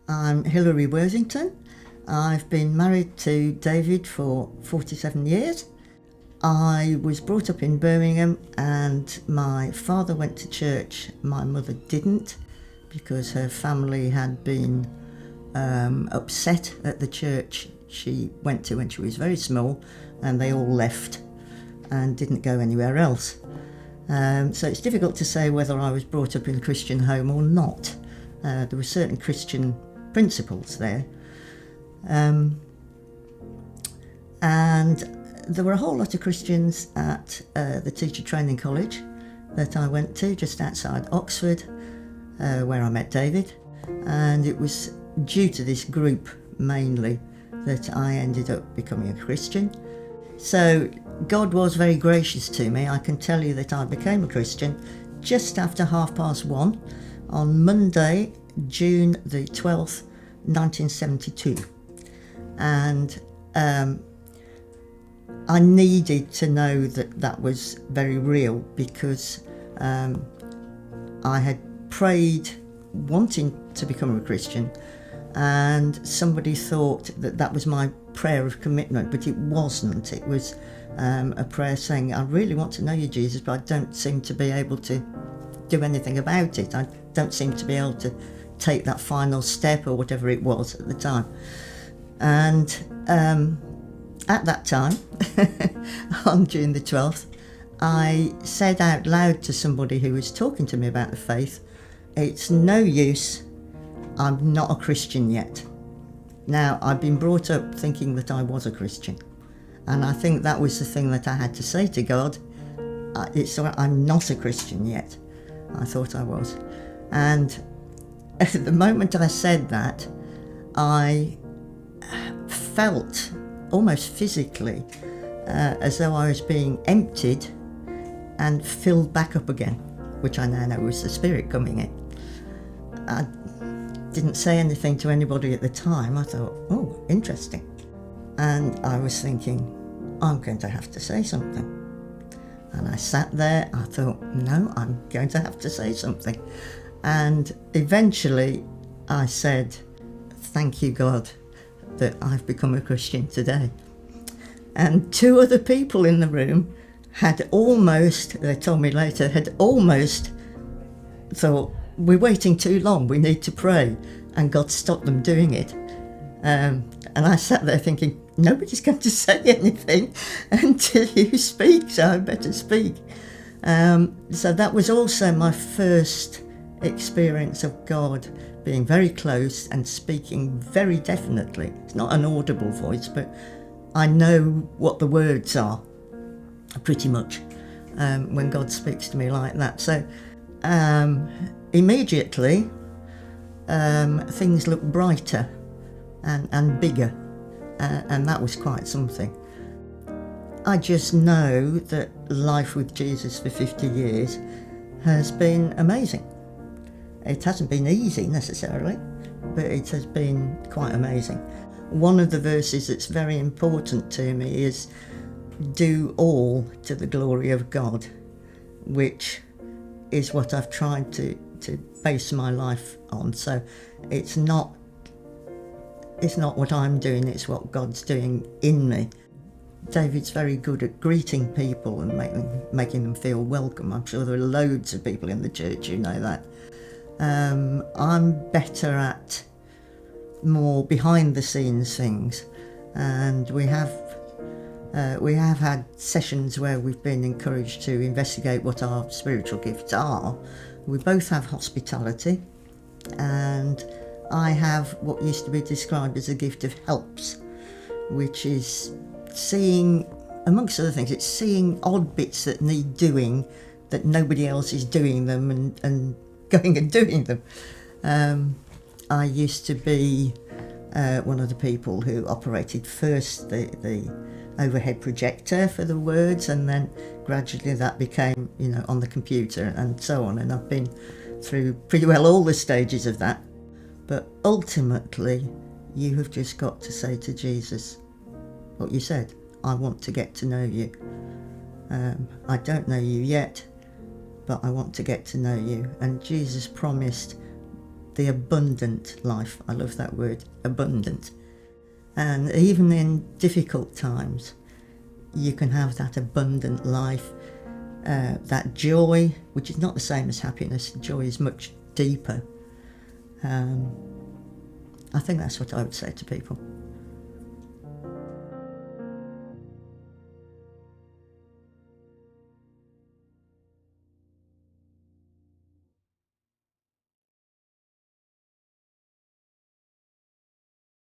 I'm Hilary Worthington. I've been married to David for 47 years. I was brought up in Birmingham and my father went to church. My mother didn't because her family had been upset at the church she went to when she was very small, and they all left and didn't go anywhere else. So it's difficult to say whether I was brought up in a Christian home or not. There were certain Christian principles there. And there were a whole lot of Christians at the teacher training college that I went to just outside Oxford, where I met David. And it was due to this group mainly that I ended up becoming a Christian. So God was very gracious to me. I can tell you that I became a Christian just after 1:30 on Monday, June the 12th, 1972. And I needed to know that that was very real because I had prayed wanting to become a Christian, and somebody thought that that was my prayer of commitment, but it wasn't. It was a prayer saying, I really want to know you, Jesus, but I don't seem to be able to do anything about it. I don't seem to be able to take that final step or whatever it was at the time. And at that time, on June the 12th, I said out loud to somebody who was talking to me about the faith, it's no use, I'm not a Christian yet. Now, I've been brought up thinking that I was a Christian, and I think that was the thing that I had to say to God. I'm not a Christian yet. I thought I was. And at the moment I said that, I felt almost physically as though I was being emptied and filled back up again, which I now know was the Spirit coming in. I didn't say anything to anybody at the time. I thought, oh, interesting. And I was thinking, I'm going to have to say something. And I sat there, I thought, no, I'm going to have to say something. And eventually I said, thank you, God, that I've become a Christian today. And two other people in the room had almost, they told me later, had almost thought, we're waiting too long, we need to pray. And God stopped them doing it. And I sat there thinking, nobody's going to say anything until you speak, so I better speak. So that was also my first experience of God being very close and speaking very definitely. It's not an audible voice, but I know what the words are pretty much when God speaks to me like that. So immediately things looked brighter and bigger, and that was quite something. I just know that life with Jesus for 50 years has been amazing. It hasn't been easy necessarily, but it has been quite amazing. One of the verses that's very important to me is do all to the glory of God, which is what I've tried to base my life on. So it's not what I'm doing, it's what God's doing in me. David's very good at greeting people and making them feel welcome. I'm sure there are loads of people in the church who know that. I'm better at more behind the scenes things, and we have had sessions where we've been encouraged to investigate what our spiritual gifts are. We both have hospitality, and I have what used to be described as a gift of helps, which is seeing, amongst other things, it's seeing odd bits that need doing, that nobody else is doing them, and going and doing them. I used to be one of the people who operated first the overhead projector for the words, and then gradually that became, on the computer and so on. And I've been through pretty well all the stages of that. But ultimately, you have just got to say to Jesus what you said. I want to get to know you. I don't know you yet, but I want to get to know you. And Jesus promised the abundant life. I love that word, abundant. And even in difficult times, you can have that abundant life, that joy, which is not the same as happiness. Joy is much deeper. I think that's what I would say to people.